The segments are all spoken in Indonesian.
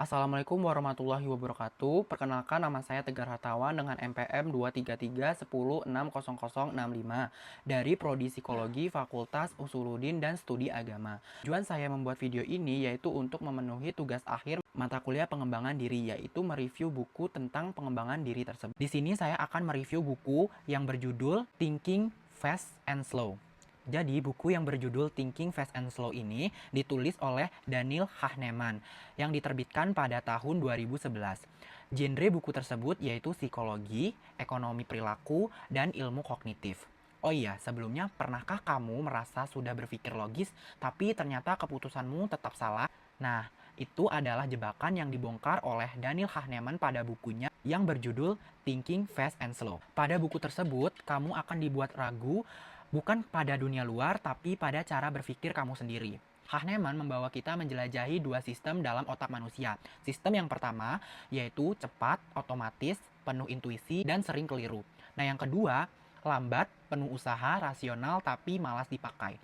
Assalamualaikum warahmatullahi wabarakatuh. Perkenalkan, nama saya Tegar Hartawan dengan NPM 233106065 dari Prodi Psikologi Fakultas Usuluddin dan Studi Agama. Tujuan saya membuat video ini yaitu untuk memenuhi tugas akhir mata kuliah pengembangan diri, yaitu mereview buku tentang pengembangan diri tersebut. Di sini saya akan mereview buku yang berjudul Thinking Fast and Slow. Jadi, buku yang berjudul Thinking Fast and Slow ini ditulis oleh Daniel Kahneman yang diterbitkan pada tahun 2011. Genre buku tersebut yaitu psikologi, ekonomi perilaku, dan ilmu kognitif. Oh iya, sebelumnya pernahkah kamu merasa sudah berpikir logis tapi ternyata keputusanmu tetap salah? Nah, itu adalah jebakan yang dibongkar oleh Daniel Kahneman pada bukunya yang berjudul Thinking Fast and Slow. Pada buku tersebut, kamu akan dibuat ragu bukan pada dunia luar, tapi pada cara berpikir kamu sendiri. Kahneman membawa kita menjelajahi dua sistem dalam otak manusia. Sistem yang pertama yaitu cepat, otomatis, penuh intuisi, dan sering keliru. Nah, yang kedua, lambat, penuh usaha, rasional, tapi malas dipakai.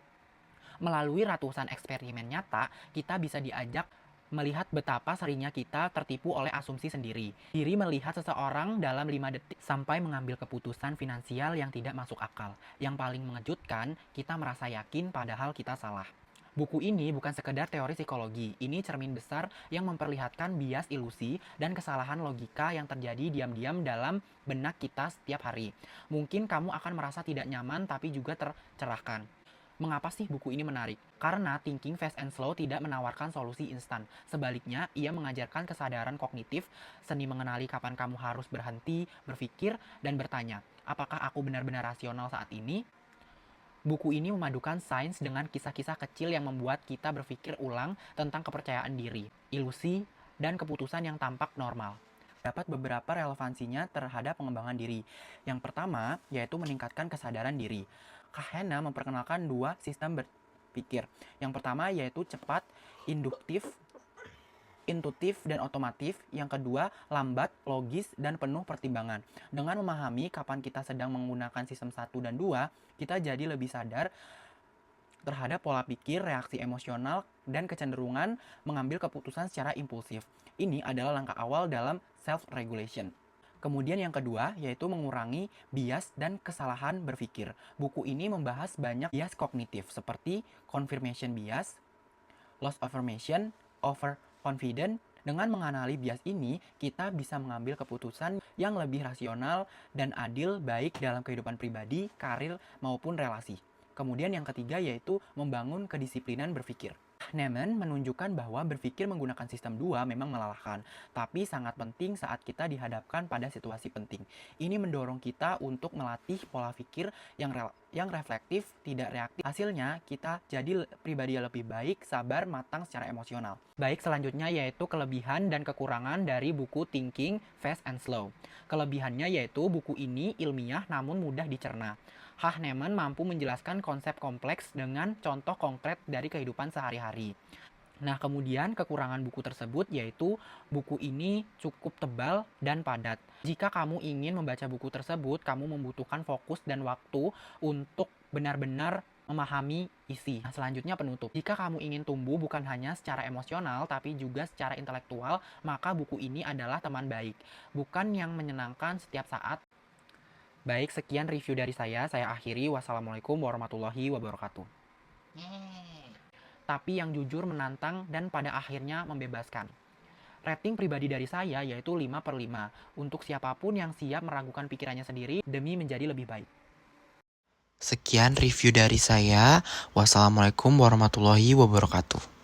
Melalui ratusan eksperimen nyata, kita bisa diajak melihat betapa seringnya kita tertipu oleh asumsi sendiri. Diri melihat seseorang dalam 5 detik sampai mengambil keputusan finansial yang tidak masuk akal. Yang paling mengejutkan, kita merasa yakin padahal kita salah. Buku ini bukan sekedar teori psikologi, ini cermin besar yang memperlihatkan bias ilusi dan kesalahan logika yang terjadi diam-diam dalam benak kita setiap hari. Mungkin kamu akan merasa tidak nyaman tapi juga tercerahkan. Mengapa sih buku ini menarik? Karena Thinking Fast and Slow tidak menawarkan solusi instan. Sebaliknya, ia mengajarkan kesadaran kognitif, seni mengenali kapan kamu harus berhenti, berpikir, dan bertanya, apakah aku benar-benar rasional saat ini? Buku ini memadukan sains dengan kisah-kisah kecil yang membuat kita berpikir ulang tentang kepercayaan diri, ilusi, dan keputusan yang tampak normal. Dapat beberapa relevansinya terhadap pengembangan diri. Yang pertama, yaitu meningkatkan kesadaran diri. Kahneman memperkenalkan dua sistem berpikir. Yang pertama yaitu cepat, induktif, intuitif, dan otomatif. Yang kedua, lambat, logis, dan penuh pertimbangan. Dengan memahami kapan kita sedang menggunakan sistem 1 dan 2, kita jadi lebih sadar terhadap pola pikir, reaksi emosional, dan kecenderungan mengambil keputusan secara impulsif. Ini adalah langkah awal dalam self-regulation. Kemudian yang kedua, yaitu mengurangi bias dan kesalahan berpikir. Buku ini membahas banyak bias kognitif, seperti confirmation bias, loss affirmation, overconfident. Dengan mengenali bias ini, kita bisa mengambil keputusan yang lebih rasional dan adil baik dalam kehidupan pribadi, karir, maupun relasi. Kemudian yang ketiga yaitu membangun kedisiplinan berpikir. Kahneman menunjukkan bahwa berpikir menggunakan sistem 2 memang melelahkan, tapi sangat penting saat kita dihadapkan pada situasi penting. Ini mendorong kita untuk melatih pola pikir yang reflektif, tidak reaktif. Hasilnya, kita jadi pribadi yang lebih baik, sabar, matang secara emosional. Baik, selanjutnya yaitu kelebihan dan kekurangan dari buku Thinking Fast and Slow. Kelebihannya yaitu buku ini ilmiah namun mudah dicerna. Kahneman mampu menjelaskan konsep kompleks dengan contoh konkret dari kehidupan sehari-hari. Nah, kemudian kekurangan buku tersebut yaitu buku ini cukup tebal dan padat. Jika kamu ingin membaca buku tersebut, kamu membutuhkan fokus dan waktu untuk benar-benar memahami isi. Nah, selanjutnya penutup. Jika kamu ingin tumbuh bukan hanya secara emosional, tapi juga secara intelektual, maka buku ini adalah teman baik. Bukan yang menyenangkan setiap saat. Baik, sekian review dari saya. Saya akhiri. Wassalamualaikum warahmatullahi wabarakatuh. Tapi yang jujur, menantang, dan pada akhirnya membebaskan. Rating pribadi dari saya yaitu 5/5 untuk siapapun yang siap meragukan pikirannya sendiri demi menjadi lebih baik. Sekian review dari saya. Wassalamualaikum warahmatullahi wabarakatuh.